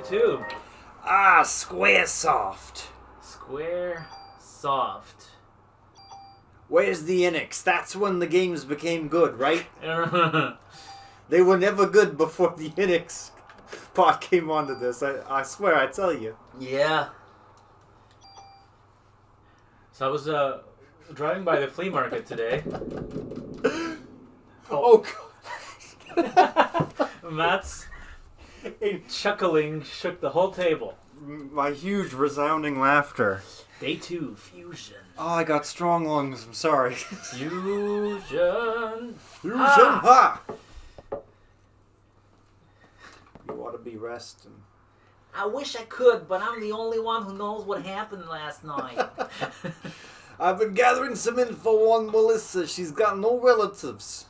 too. Ah, Squaresoft. Squaresoft. Where's the Enix? That's when the games became good, right? They were never good before the Enix part came onto this. I swear, I tell you. Yeah. So I was driving by the flea market today. Oh God. Matt's chuckling shook the whole table. My huge resounding laughter. Day 2, fusion. Oh, I got strong lungs. I'm sorry. Fusion. Fusion. Ha! You ought to be resting. I wish I could, but I'm the only one who knows what happened last night. I've been gathering some info on Melissa. She's got no relatives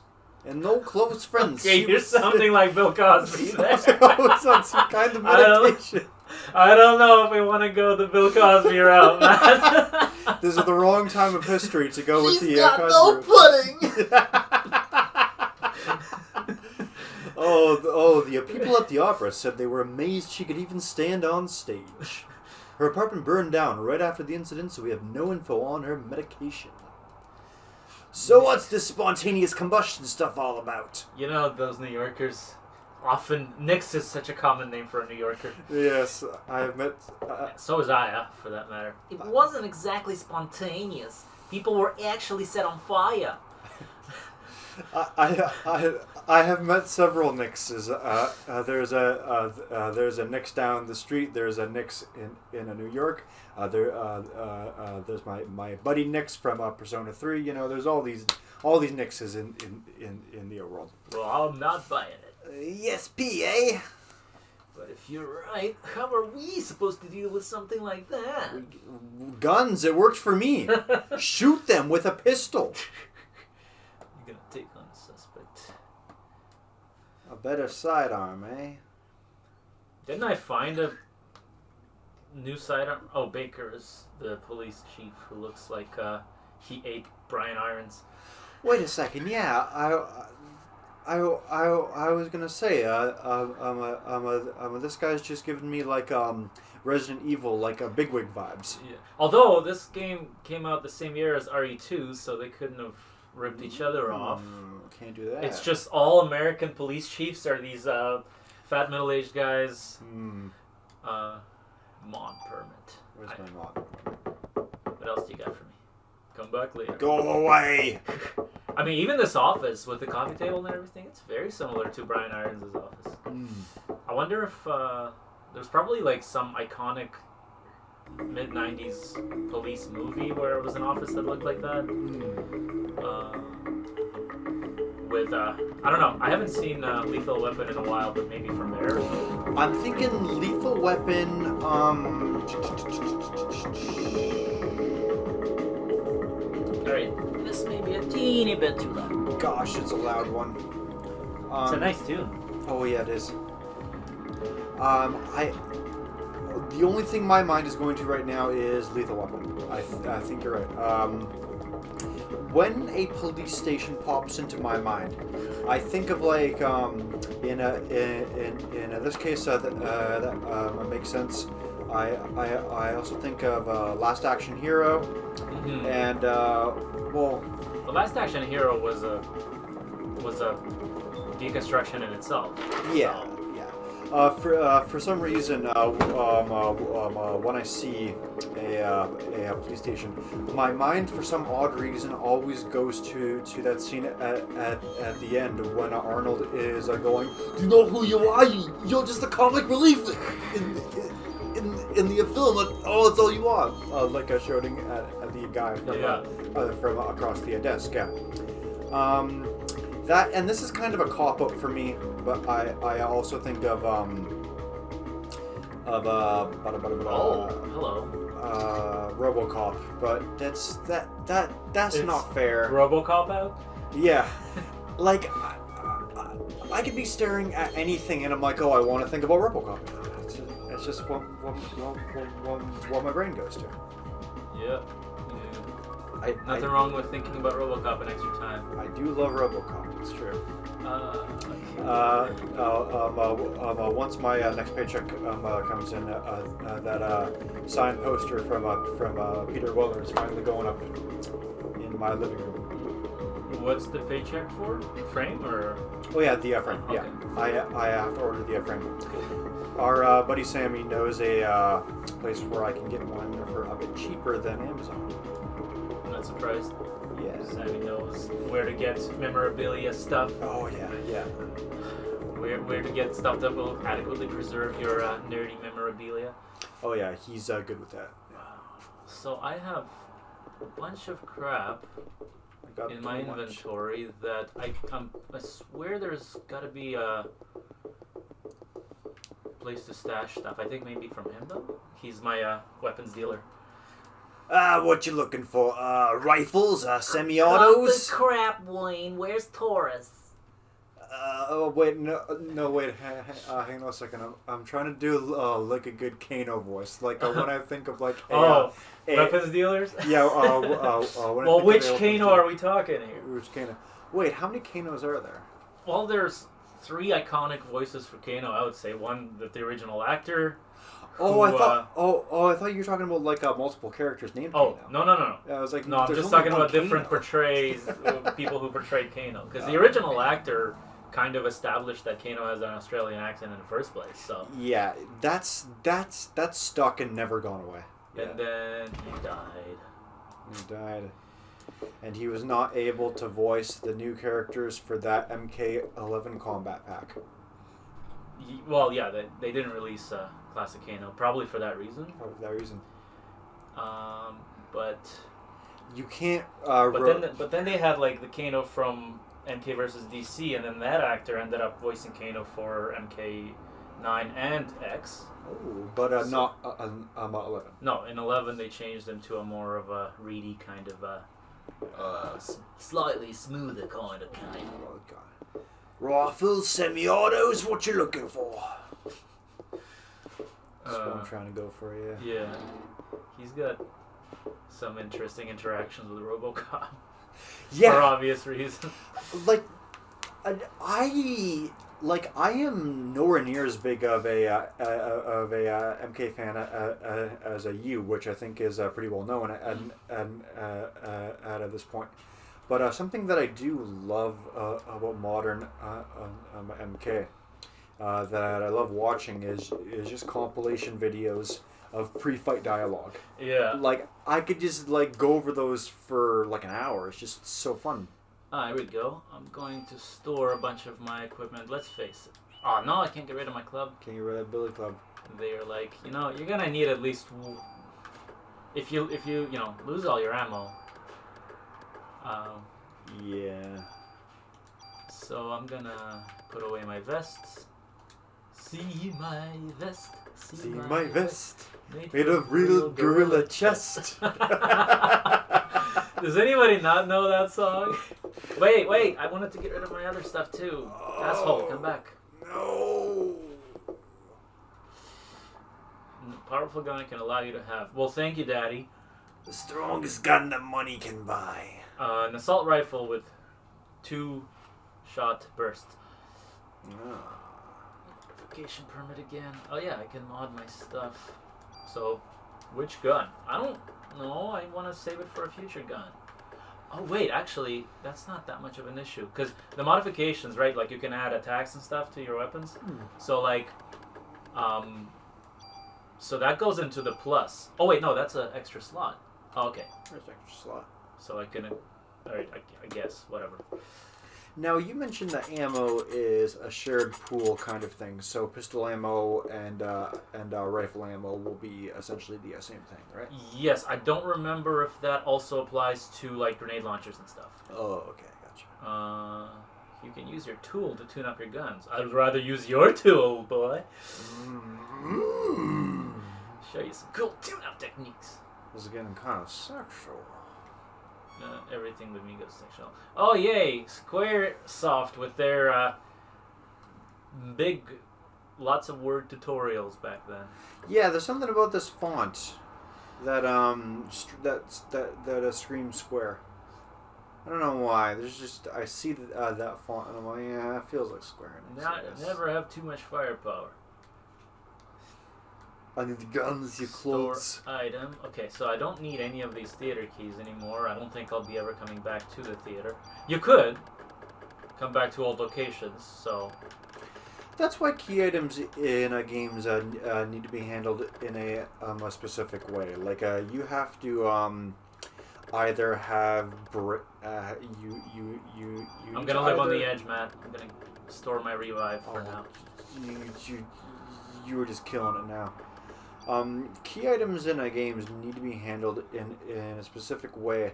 and no close friends. Okay, you're sounding like Bill Cosby there. I was on some kind of meditation. I don't know if we want to go the Bill Cosby route, man. This is the wrong time of history to go with the got Cosby no pudding. The people at the opera said they were amazed she could even stand on stage. Her apartment burned down right after the incident, so we have no info on her medication. So what's this spontaneous combustion stuff all about? You know, those New Yorkers, often, Nix is such a common name for a New Yorker. Yes, I have met... So is I, for that matter. It wasn't exactly spontaneous. People were actually set on fire. I have met several Nixes. There's a Nix down the street. There's a Nix in New York. There's my buddy Nix from Persona 3. You know, there's all these Nixes in the world. Well, I'm not buying it. Yes, PA. But if you're right, how are we supposed to deal with something like that? Guns. It worked for me. Shoot them with a pistol. You're gonna take on a suspect. A better sidearm, eh? Didn't I find a new sidearm? Oh, Baker is the police chief who looks like he ate Brian Irons. Wait a second. Yeah, I was gonna say, this guy's just giving me like Resident Evil, like bigwig vibes. Yeah. Although this game came out the same year as RE2, so they couldn't have ripped each other off. Can't do that. It's just all American police chiefs are these fat middle-aged guys. Mod permit. Where's my mod? What else do you got for me? Come back later. Go away. I mean, even this office with the coffee table and everything, it's very similar to Brian Irons' office. I wonder if there's probably like some iconic mid-90s police movie where it was an office that looked like that. With, I don't know, I haven't seen Lethal Weapon in a while, but maybe from there. I'm thinking Lethal Weapon, Alright, this may be a teeny bit too loud. Gosh, it's a loud one. It's a nice tune. Oh yeah, it is. The only thing my mind is going to right now is Lethal Weapon. I think you're right. When a police station pops into my mind, I think of like in this case that makes sense. I also think of Last Action Hero, and well, Last Action Hero was a deconstruction in itself. Yeah. So. For some reason, when I see a police station, my mind, for some odd reason, always goes to that scene at the end when Arnold is going, "Do you know who you are? You're just a comic relief in the film. Oh, that's all you are." Like shouting at the guy from across the desk. Yeah. That, and this is kind of a cop-out for me, but I also think of RoboCop, but that's not fair. RoboCop out? Yeah, like I could be staring at anything and I'm like, oh, I want to think about RoboCop. It's just what my brain goes to. Yeah. Nothing wrong with thinking about RoboCop an extra time. I do love RoboCop. It's true. Once my next paycheck comes in, that signed poster from Peter Weller is finally going up in my living room. What's the paycheck for? Frame or? Oh yeah, the frame. Okay. Yeah, I have to order the frame. Our buddy Sammy knows a place where I can get one for a bit cheaper than Amazon. I'm not surprised. Yeah. Sammy knows where to get memorabilia stuff. Oh yeah. Where to get stuff that will adequately preserve your nerdy memorabilia. Oh yeah, he's good with that. Wow. So I have a bunch of crap in my inventory that I swear there's got to be a place to stash stuff. I think maybe from him though. He's my weapons dealer. What you looking for? Rifles? Semi-autos? Cut the crap, Wayne. Where's Taurus? Wait, wait, hang on a second. I'm trying to do like a good Kano voice, like when I think of like weapons dealers. Yeah. Well, which Kano are we talking here? Which Kano? Wait, how many Kanos are there? Well, there's 3 iconic voices for Kano. I would say one that the original actor. Oh, I thought you were talking about like multiple characters named Kano. No. Yeah, I was like, no, I'm just talking about different portrays, people who portrayed Kano. Because the original actor kind of established that Kano has an Australian accent in the first place. So yeah, that's stuck and never gone away. And then he died. He died. And he was not able to voice the new characters for that MK11 combat pack. Well, yeah, they didn't release Classic Kano, probably for that reason. Oh, for that reason. But you can't. But then they had like the Kano from MK versus DC, and then that actor ended up voicing Kano for MK9 and X. Oh, but not 11. No, in 11 they changed him to a more of a reedy kind of slightly smoother kind of Kano. Oh god. Rifles, semi-autos, what you looking for? That's what I'm trying to go for, yeah. Yeah. He's got some interesting interactions with RoboCop. Yeah. For obvious reasons. Like, I am nowhere near as big of a MK fan as a you, which I think is pretty well known at this point. But something that I do love about modern MK that I love watching is just compilation videos of pre-fight dialogue. Yeah. Like, I could just like go over those for like an hour. It's just so fun. Here we go. I'm going to store a bunch of my equipment. Let's face it. Oh no, I can't get rid of my club. Can you read that Billy Club? They're like, you're gonna need at least if you lose all your ammo. Yeah. So I'm gonna put away my vests. See my vest. See my vest. Made of real gorilla chest. Does anybody not know that song? Wait, I wanted to get rid of my other stuff too. Asshole, come back. No. A powerful gun can allow you to have. Well, thank you, Daddy. The strongest gun that money can buy. An assault rifle with 2-shot bursts. Notification permit again. Oh yeah, I can mod my stuff. So, which gun? I don't know. I want to save it for a future gun. Oh wait, actually, that's not that much of an issue because the modifications, right? Like you can add attacks and stuff to your weapons. So like, so that goes into the plus. Oh wait, no, that's an extra slot. Oh, okay. There's an extra slot. So I can, alright, I guess whatever. Now you mentioned that ammo is a shared pool kind of thing. So pistol ammo and rifle ammo will be essentially the same thing, right? Yes, I don't remember if that also applies to like grenade launchers and stuff. Oh, okay, gotcha. You can use your tool to tune up your guns. I'd rather use your tool, boy. Show you some cool tune-up techniques. This is getting kind of sexual. Everything with me goes sexual. Oh yay! Squaresoft with their big, lots of word tutorials back then. Yeah, there's something about this font that screams Square. I don't know why. There's just I see that font and I'm like, yeah, it feels like Square Enix. Never have too much firepower. I need the guns, your Store clothes. item. Okay, so I don't need any of these theater keys anymore. I don't think I'll be ever coming back to the theater. You could come back to old locations, so... That's why key items in games need to be handled in a specific way. Like you have to either have I'm gonna live on the edge, Matt. I'm gonna store my revive for now. You were just killing it now. Key items in games need to be handled in a specific way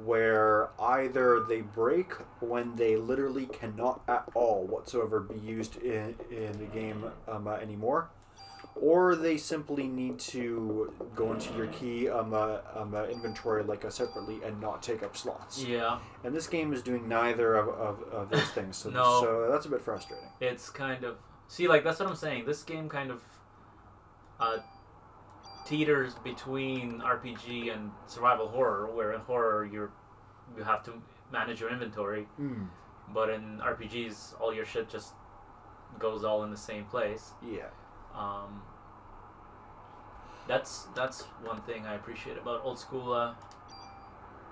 where either they break when they literally cannot at all whatsoever be used in the game anymore, or they simply need to go into your key inventory separately and not take up slots. Yeah. And this game is doing neither of those things, so, No. so that's a bit frustrating. It's kind of... See, like, that's what I'm saying. This game kind of teeters between RPG and survival horror, where in horror you have to manage your inventory, but in RPGs all your shit just goes all in the same place. Yeah. That's one thing I appreciate about old school.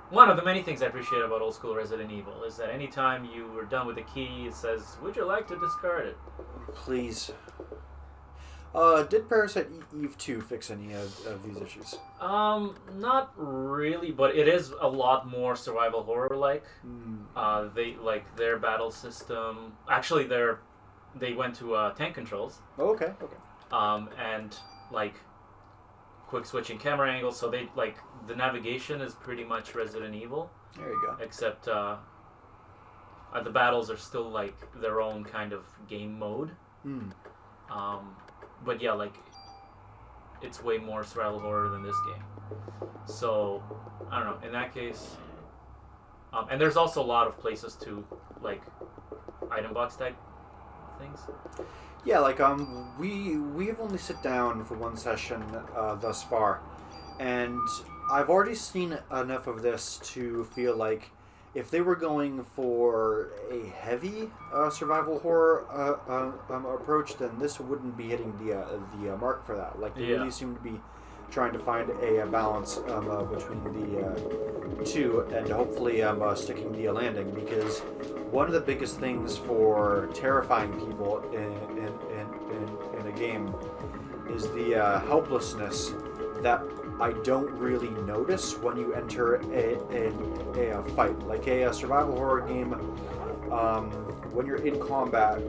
One of the many things I appreciate about old school Resident Evil is that anytime you were done with the key, it says, "Would you like to discard it?" Please. Did Parasite Eve 2 fix any of these issues? Not really, but it is a lot more survival horror like. They like their battle system. Actually, they went to tank controls. Oh, okay. And like quick switching camera angles, so they like the navigation is pretty much Resident Evil. There you go. Except the battles are still like their own kind of game mode. But yeah, like it's way more survival horror than this game. So I don't know. In that case, and there's also a lot of places to like item box type things. Yeah, like we've only sit down for one session thus far, and I've already seen enough of this to feel like if they were going for a heavy survival horror approach, then this wouldn't be hitting the mark for that. Like they really seem to be trying to find a balance between the two, and hopefully sticking the landing, because one of the biggest things for terrifying people in a game is the helplessness that I don't really notice when you enter a fight. Like a survival horror game, when you're in combat,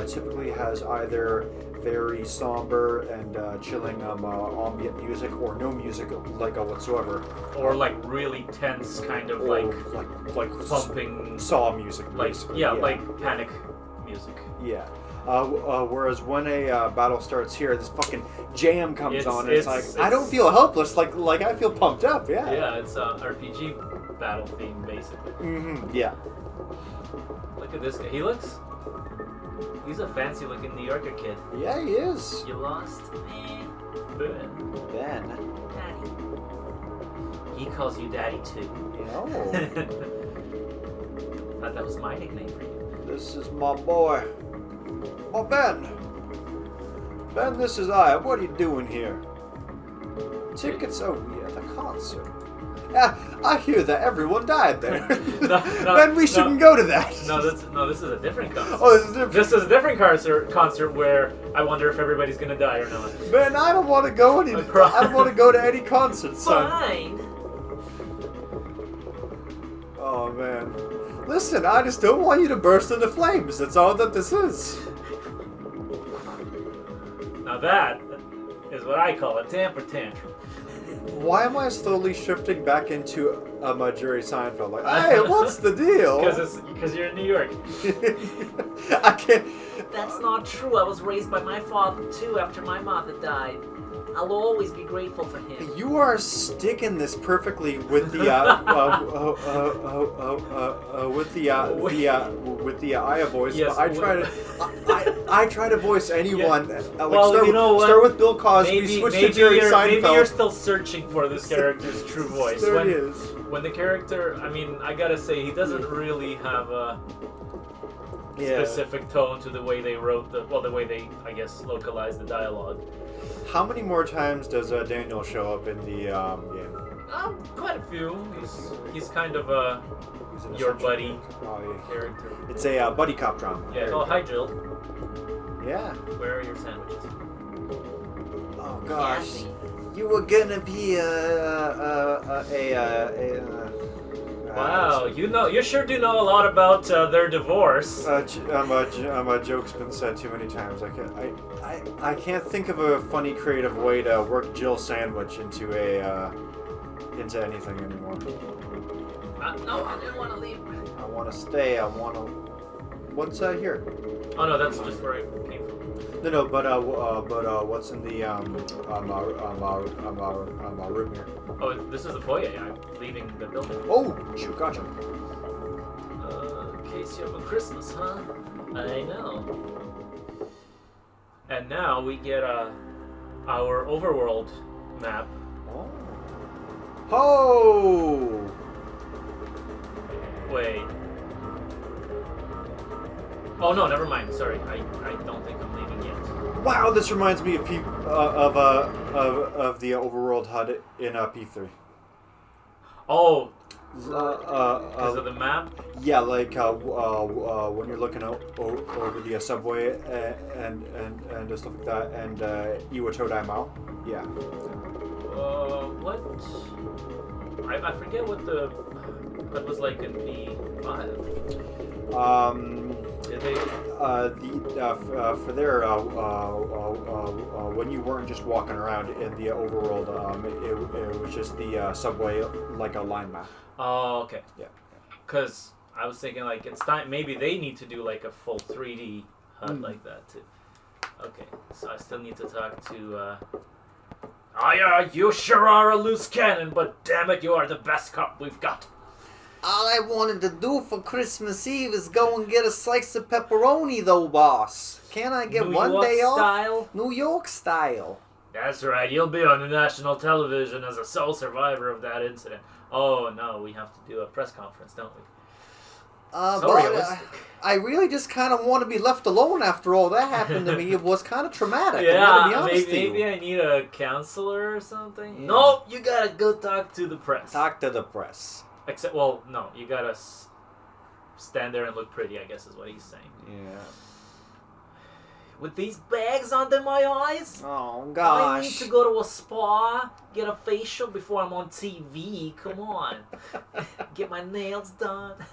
typically has either very somber and chilling ambient music, or no music whatsoever, or like really tense kind of like pumping saw music, like like panic music. Yeah. Whereas when a battle starts here, this fucking jam comes on, and it's like I don't feel helpless, like I feel pumped up. Yeah. Yeah, it's a RPG battle theme basically. Yeah. Look at this guy. He's a fancy looking New Yorker kid. Yeah, he is. You lost? Ben. Daddy. He calls you daddy too. No. Thought that was my nickname for you. This is my boy. Oh, Ben. Ben, this is I. What are you doing here? Tickets? Oh, yeah, the concert. Yeah, I hear that everyone died there. Ben, we shouldn't go to that. No, this is a different concert. Oh, this is different. This is a different concert where I wonder if everybody's gonna die or not. Ben, I don't want to go I don't want to go to any concert, son. Fine. Oh, man. Listen, I just don't want you to burst into flames. That's all that this is. Now that is what I call a temper tantrum. Why am I slowly shifting back into Jerry Seinfeld? Like, hey, what's the deal? Because you're in New York. I can't. That's not true. I was raised by my father too after my mother died. I'll always be grateful for him. You are sticking this perfectly with the with the Aya voice. Yes, but I try to. I try to voice anyone. Well, start, you know what? Start with Bill Cosby, switch to Jerry Seinfeld. Maybe you're still searching for this character's true voice. There it is. When the character, I mean, I gotta say, he doesn't really have a specific tone to the way they wrote the way they, I guess, localized the dialogue. How many more times does Daniel show up in the game? Quite a few. He's kind of your buddy character. It's a buddy cop drama. Yeah. Oh, hi, Jill. Yeah. Where are your sandwiches? Oh gosh. You were gonna be Wow, you sure do know a lot about their divorce. Joke's been said too many times. I can't think of a funny, creative way to work Jill's sandwich into anything anymore. No, I didn't want to leave. I want to stay. What's here? Oh no, that's just where I came from. No, but what's in the room here? Oh, this is the foyer. I'm leaving the building. Oh, shoot, gotcha. Casey over Christmas, huh? I know. And now we get our overworld map. Oh. Wait. Oh no, never mind. Sorry, I don't think I'm leaving yet. Wow, this reminds me of the overworld HUD in P3. Oh, because of the map. Yeah, like when you're looking over the subway and stuff like that, and Iwa Todai Mao. Yeah. What? I forget what that was like in P5. Did they? For there, when you weren't just walking around in the overworld, it was just the subway, like a line map. Oh, okay. Yeah. Because I was thinking like it's time. Maybe they need to do like a full 3D HUD like that too. Okay, so I still need to talk to. You sure are a loose cannon, but damn it, you are the best cop we've got. All I wanted to do for Christmas Eve is go and get a slice of pepperoni, though, boss. Can I get one day off? New York style. That's right. You'll be on the national television as a sole survivor of that incident. Oh, no, we have to do a press conference, don't we? I really just kind of want to be left alone after all that happened to me. It was kind of traumatic. I'm gonna be honest maybe I need a counselor or something. Yeah. No, you gotta go talk to the press. Talk to the press. Except, well, no, you gotta stand there and look pretty, I guess is what he's saying. Yeah. With these bags under my eyes? Oh, gosh. I need to go to a spa, get a facial before I'm on TV. Come on. Get my nails done.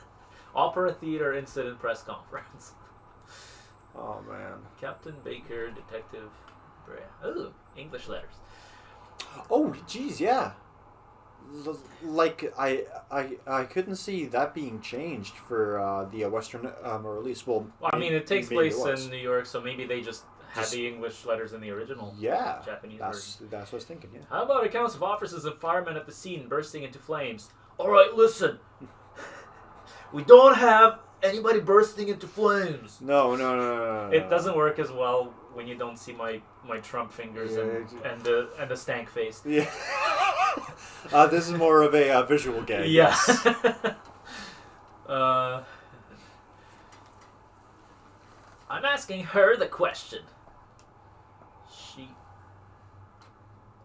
Opera Theater Incident Press Conference. Oh, man. Captain Baker, Detective Brea. Ooh, English letters. Oh, geez, yeah. Like I couldn't see that being changed for the Western release. Well, I mean, it takes place in New York, so maybe they just had the English letters in the original Japanese version. That's what I was thinking, yeah. How about accounts of officers and firemen at the scene bursting into flames? All right, listen. We don't have anybody bursting into flames. No. It doesn't work as well when you don't see my Trump fingers and the stank face. Yeah. This is more of a visual gag. Yes. I'm asking her the question.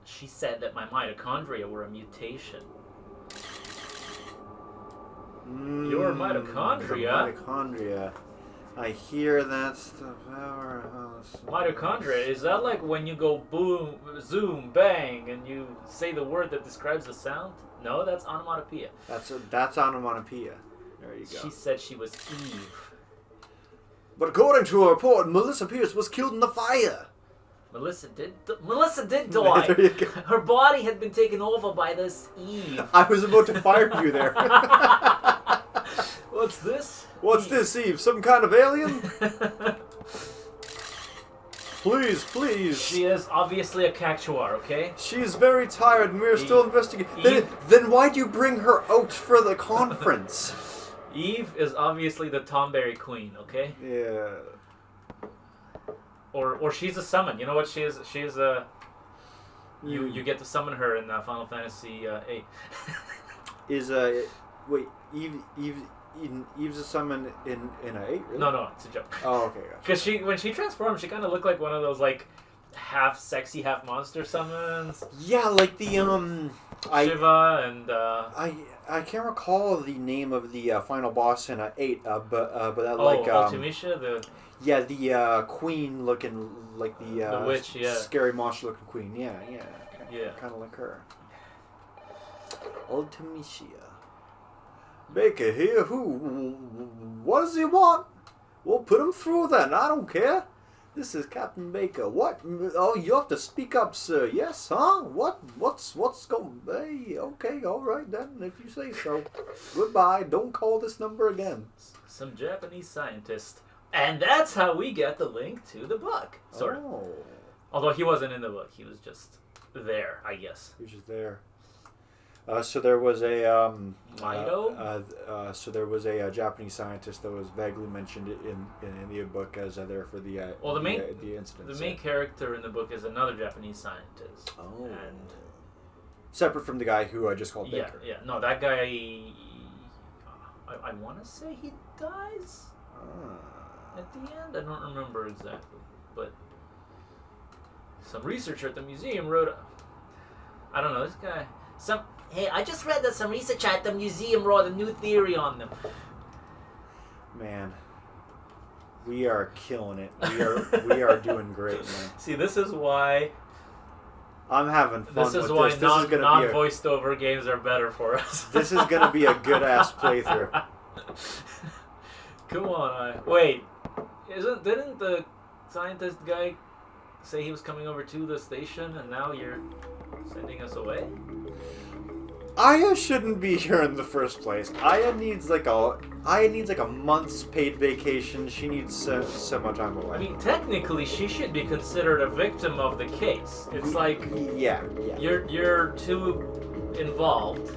She said that my mitochondria were a mutation. Your mitochondria? Mitochondria. I hear that's the powerhouse. Mitochondria, is that like when you go boom, zoom, bang, and you say the word that describes the sound? No, that's onomatopoeia. That's onomatopoeia. There you go. She said she was Eve. But according to a report, Melissa Pierce was killed in the fire. Melissa did die. There you go. Her body had been taken over by this Eve. I was about to fire you there. What's this? What's this, Eve? Some kind of alien? Please. She is obviously a cactuar, okay? She is very tired and we're still investigating. Then why'd you bring her out for the conference? Eve is obviously the Tomberry Queen, okay? Yeah. or she's a summon. You know what she is? She is a. You get to summon her in Final Fantasy VIII. Is wait Eve's a summon in a 8? Really? No, it's a joke. Oh, okay, gotcha. Because when she transformed, she kind of looked like one of those like half sexy, half monster summons. Yeah, like the Shiva and I can't recall the name of the final boss in a 8, but that Ultimisha, the queen looking like the witch, yeah, scary monster looking queen, yeah, kind of like her. Ultimisha. Baker here, what does he want? We'll put him through then, I don't care. This is Captain Baker. What? Oh, you have to speak up, sir. Yes, huh? What's going... Hey, okay, all right then, if you say so. Goodbye. Don't call this number again. Some Japanese scientist. And that's how we get the link to the book. Sort of. Although he wasn't in the book. He was just there, I guess. He was just there. So there was a Mido? so there was a Japanese scientist that was vaguely mentioned in the book as there for the the incident. The main character in the book is another Japanese scientist. Oh. And separate from the guy who I just called Baker. Yeah. No, that guy. I want to say he dies at the end. I don't remember exactly, but some researcher at the museum wrote. I don't know this guy. Hey, I just read that some researcher at the museum wrote a new theory on them. Man, we are killing it. We are doing great, man. See, this is why I'm having fun. This is why non-voiced over games are better for us. This is gonna be a good ass playthrough. Come on, wait. Didn't the scientist guy say he was coming over to the station, and now you're sending us away? Aya shouldn't be here in the first place. Aya needs like a month's paid vacation. She needs so much time away. I mean, technically, she should be considered a victim of the case. It's like yeah. You're too involved.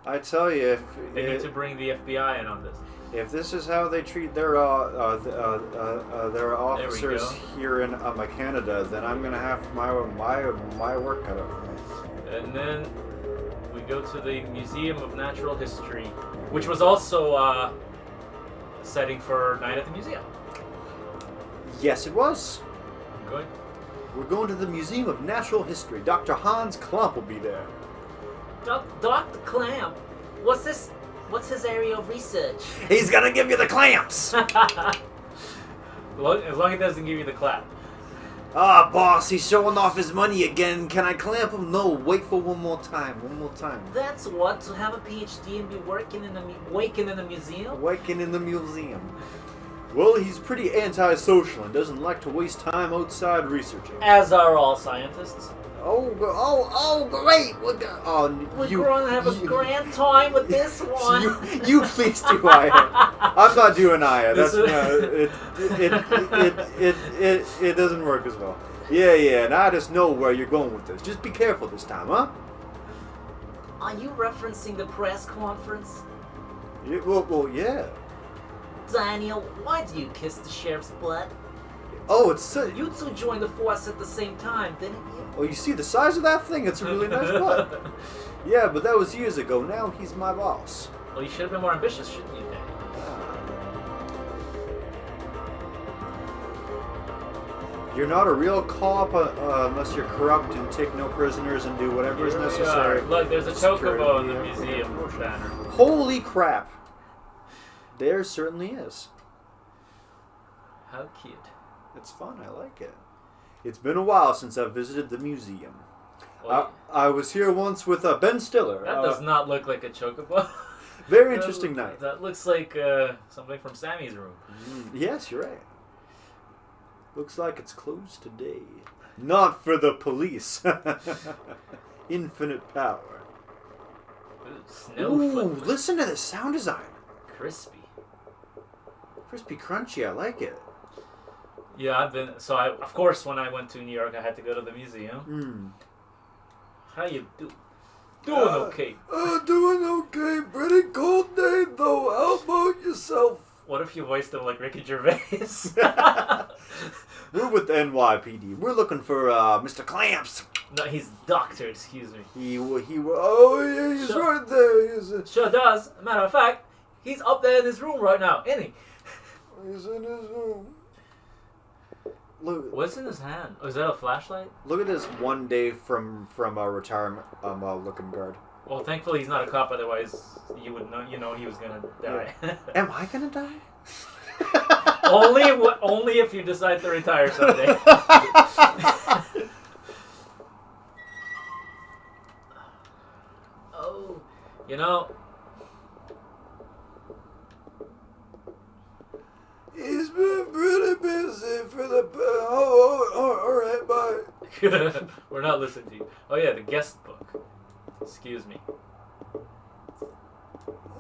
I tell you, they need to bring the FBI in on this. If this is how they treat their officers here in Canada, then I'm gonna have my work cut out for me. And then we go to the Museum of Natural History, which was also a setting for Night at the Museum. Yes, it was. Good. We're going to the Museum of Natural History. Dr. Hans Klump will be there. Dr. Clamp? What's this? What's his area of research? He's gonna give you the clamps! As long as he doesn't give you the clap. Ah, boss, he's showing off his money again. Can I clamp him? No, wait for one more time. That's what? To have a PhD and be working in the museum? Working in the museum. Well, he's pretty antisocial and doesn't like to waste time outside researching. As are all scientists. Oh, great! We're going to have a grand time with this one. You please do Aya. I'm not doing Aya. That's it doesn't work as well. Yeah, and I just know where you're going with this. Just be careful this time, huh? Are you referencing the press conference? Yeah, well, yeah. Daniel, why do you kiss the sheriff's butt? Oh, it's you two joined the force at the same time, didn't you? Oh, you see the size of that thing? It's a really nice butt. Yeah, but that was years ago. Now he's my boss. Well, you should have been more ambitious, shouldn't you, Danny? You're not a real cop unless you're corrupt and take no prisoners and do whatever is necessary. Look, there's a chocobo in the museum banner. Holy crap! There certainly is. How cute. It's fun. I like it. It's been a while since I've visited the museum. Well, I was here once with Ben Stiller. That does not look like a chocobo. Very interesting night. That looks like something from Sammy's room. Yes, you're right. Looks like it's closed today. Not for the police. Infinite power. Ooh, listen to the sound design. Crispy, crunchy. I like it. Yeah, of course, when I went to New York, I had to go to the museum. How you do? Doing okay. Doing okay. Pretty cold day, though. How about yourself? What if you voiced him like Ricky Gervais? We're with the NYPD. We're looking for Mr. Clamps. No, he's doctor, excuse me. Oh, yeah, he's Sure. right there. Sure does. Matter of fact, he's up there in his room right now, isn't he? He's in his room. Look, What's in his hand? Oh, is that a flashlight? look at this one day from a retirement looking guard. Well, thankfully he's not a cop, otherwise you would know. You know he was gonna die. Am I gonna die? only if you decide to retire someday. Oh, you know. He's been pretty busy for the. All right, bye. We're not listening to you. Oh yeah, the guest book. Excuse me.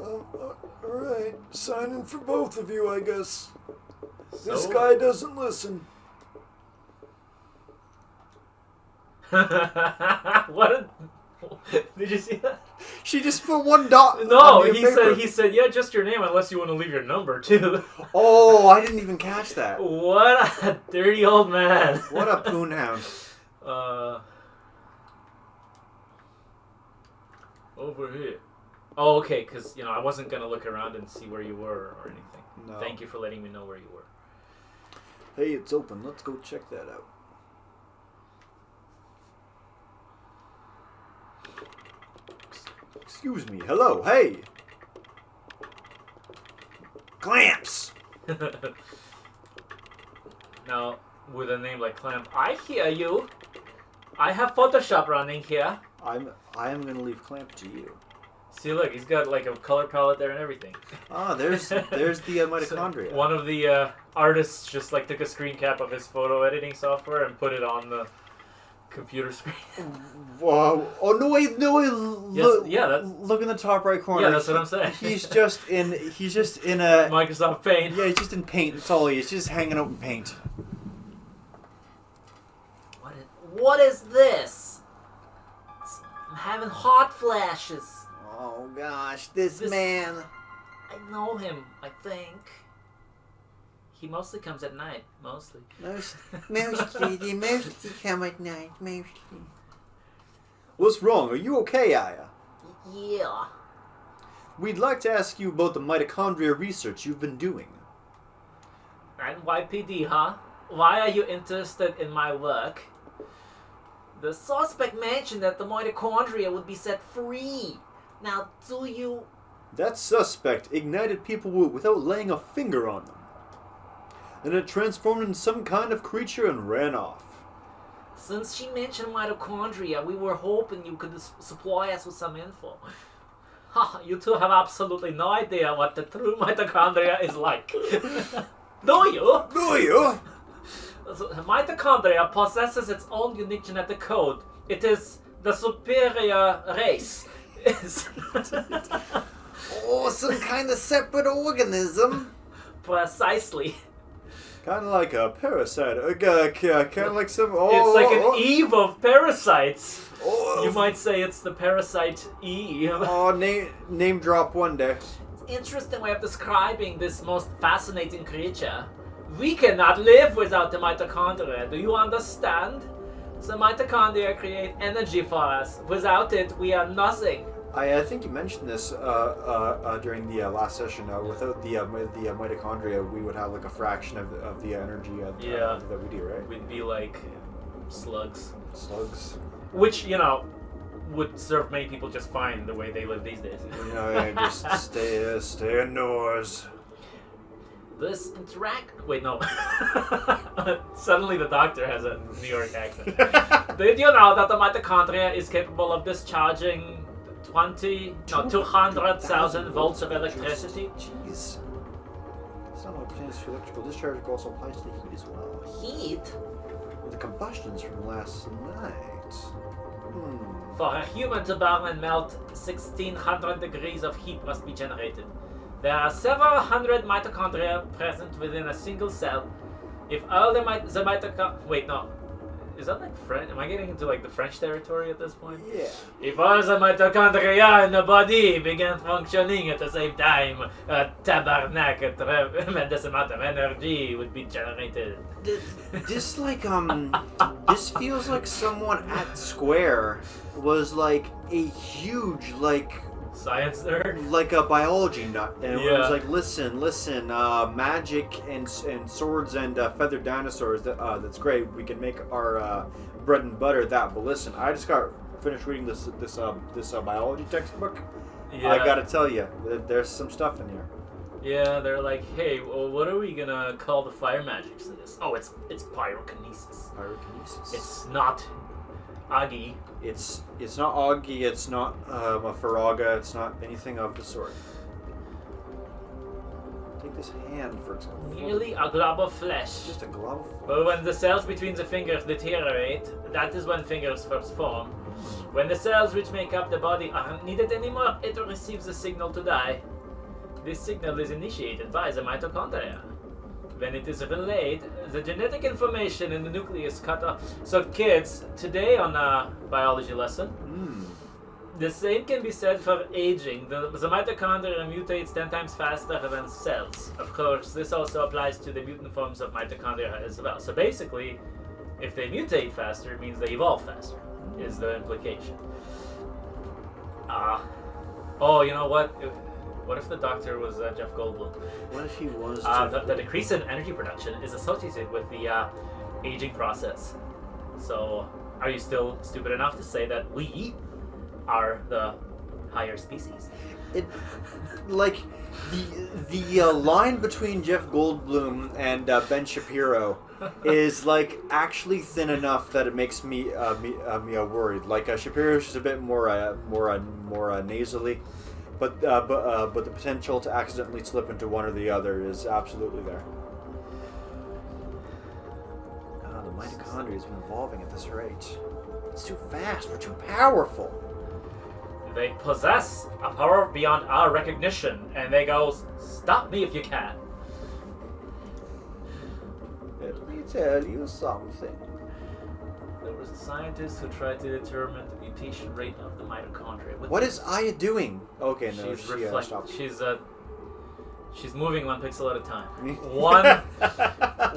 All right, signing for both of you, I guess. This So? guy doesn't listen. What? Did you see that? She just put one dot. No, on your he paper. said, yeah, just your name unless you want to leave your number too. Oh, I didn't even catch that. What a dirty old man. What a poonhound. Over here. Oh, okay, because, I wasn't going to look around and see where you were or anything. No. Thank you for letting me know where you were. Hey, it's open. Let's go check that out. Excuse me. Hello. Hey. Clamps. Now, with a name like Clamp, I hear you. I have Photoshop running here. I am gonna leave Clamp to you. See, look, he's got like a color palette there and everything. Ah, there's the mitochondria. So one of the artists just like took a screen cap of his photo editing software and put it on the computer screen. Whoa! Oh no! Wait! Look! Yeah, look in the top right corner. Yeah, that's what I'm saying. He's just in a. Microsoft Paint. Yeah, he's just in Paint. That's all he is. Just hanging out in Paint. What is this? I'm having hot flashes. Oh gosh, this This- man. I know him, I think. He mostly comes at night, mostly. Mostly come at night, mostly. What's wrong? Are you okay, Aya? Yeah. We'd like to ask you about the mitochondria research you've been doing. NYPD, huh? Why are you interested in my work? The suspect mentioned that the mitochondria would be set free. Now, do you... That suspect ignited people without laying a finger on them. And it transformed into some kind of creature and ran off. Since she mentioned mitochondria, we were hoping you could supply us with some info. Ha, you two have absolutely no idea what the true mitochondria is like. Do you? Do you? So, mitochondria possesses its own unique genetic code. It is the superior race. Oh, some kind of separate organism. Precisely. Kind of like a parasite. Kind of like some. Oh, It's like an Eve of parasites. Oh, You might say it's the Parasite Eve. Oh, name drop one day. It's an interesting way of describing this most fascinating creature. We cannot live without the mitochondria. Do you understand? The mitochondria create energy for us. Without it, we are nothing. I think you mentioned this during the last session. Without the mitochondria, we would have like a fraction of the energy Yeah. that we do, right? We'd be like slugs. Slugs. Which, would serve many people just fine the way they live these days. Just stay indoors. This interact... Wait, no. Suddenly the doctor has a New York accent. Did you know that the mitochondria is capable of discharging 200,000 volts of electricity? Jeez. It's not only plans for electrical discharge, it also applies to heat as well. Heat? With the combustions from last night. For a human to burn and melt, 1600 degrees of heat must be generated. There are several hundred mitochondria present within a single cell. If all the mitochondria... Wait, no. Is that like French? Am I getting into like the French territory at this point? Yeah. If all the mitochondria in the body began functioning at the same time, a tabarnak, a tremendous amount of energy would be generated. This this feels like someone at Square was like a huge Science nerd? like a biology nut, and it Yeah. was like, listen, magic and swords and feathered dinosaurs. That's great. We can make our bread and butter that. But listen, I just got finished reading this biology textbook. Yeah. I gotta tell you, there's some stuff in here. Yeah, they're like, hey, well, what are we gonna call the fire magic to this? Oh, it's pyrokinesis. Pyrokinesis. It's not Agi. It's not Augie. It's not a Faraga. It's not anything of the sort. Take this hand, for example. Merely a glob of flesh. Just a glove. But when the cells between the fingers deteriorate, that is when fingers first form. When the cells which make up the body aren't needed anymore, it receives a signal to die. This signal is initiated by the mitochondria. When it is relayed, the genetic information in the nucleus cut off. So kids, today on a biology lesson, the same can be said for aging. The mitochondria mutates 10 times faster than cells. Of course, this also applies to the mutant forms of mitochondria as well. So basically, if they mutate faster, it means they evolve faster, is the implication. Oh, you know what? What if the doctor was Jeff Goldblum? What if he was? The decrease in energy production is associated with the aging process. So, are you still stupid enough to say that we are the higher species? It like the line between Jeff Goldblum and Ben Shapiro is like actually thin enough that it makes me worried. Like Shapiro's just a bit more nasally. But the potential to accidentally slip into one or the other is absolutely there. God, the mitochondria has been evolving at this rate. It's too fast. We're too powerful. They possess a power beyond our recognition, and they go, stop me if you can. Let me tell you something. There was a scientist who tried to determine the mutation rate of the mitochondria. What is Aya doing? Okay, no, She's she stopped. She's moving 1 pixel at a time.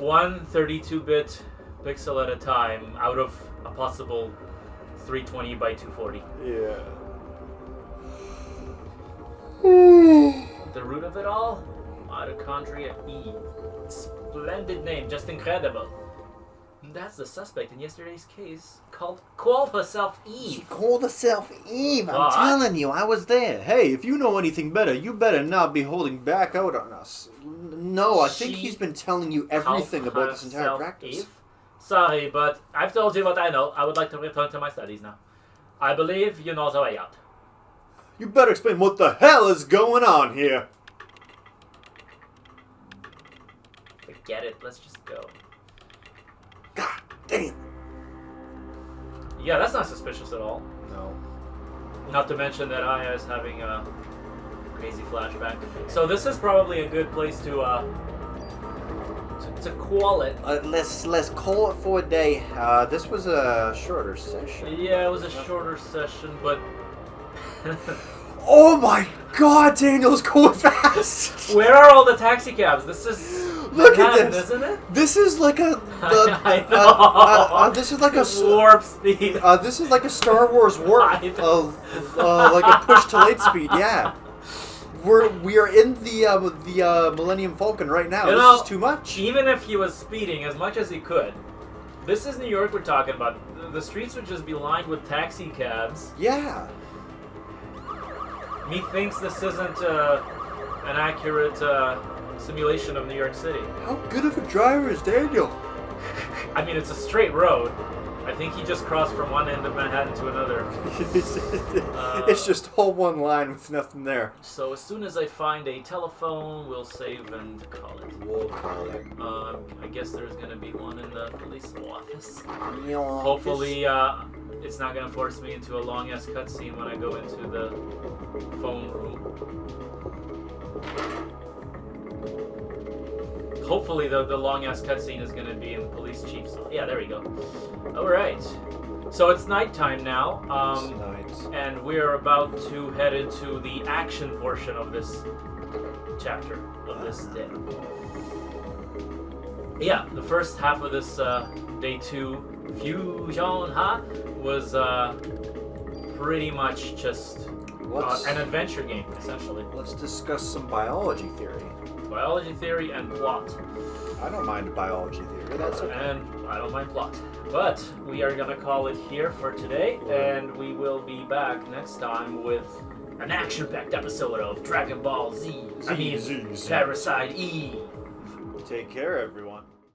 one 32-bit pixel at a time out of a possible 320 by 240. Yeah. The root of it all? Mitochondria E. Splendid name, just incredible. That's the suspect in yesterday's case called herself Eve. She called herself Eve. I'm What? telling you, I was there. Hey, if you know anything better, you better not be holding back out on us. No, I think She he's been telling you everything Called about this entire herself practice. Eve? Sorry, but I've told you what I know. I would like to return to my studies now. I believe you know the way out. You better explain what the hell is going on here. Forget it. Let's just go. God damn. Yeah, that's not suspicious at all. No. Not to mention that Aya is having a crazy flashback. So this is probably a good place to call it. Let's call it for a day. This was a shorter session. Yeah, it was a shorter session, but Oh my God, Daniel's going fast. where are all the taxi cabs? This is Look at Manhattan, this. Isn't it? This is like a. I know. This is like a. Warp speed. This is like a Star Wars warp. I know. Like a push to light speed. Yeah. We are in the Millennium Falcon right now. You This know, is too much. Even if he was speeding as much as he could, this is New York we're talking about. The streets would just be lined with taxi cabs. Yeah. Methinks this isn't an accurate simulation of New York City. How good of a driver is Daniel? I mean, it's a straight road. I think he just crossed from one end of Manhattan to another. It's just all one line with nothing there. So as soon as I find a telephone, we'll save and call it. We'll call it. I guess there's gonna be one in the police office. Your Hopefully, it's not gonna force me into a long-ass cutscene when I go into the phone room. hopefully the long ass cutscene is gonna be in the police chief's. Yeah, there we go. All right. So it's nighttime now, Tonight. and we're about to head into the action portion of this chapter of this day. Yeah, the first half of this day 2 fusion was pretty much just an adventure game, essentially. Let's discuss some biology theory. Biology theory and plot. I don't mind biology theory. That's okay. And I don't mind plot. But we are gonna call it here for today, and we will be back next time with an action-packed episode of Dragon Ball Z. I mean, Z. Parasite E. Take care, everyone.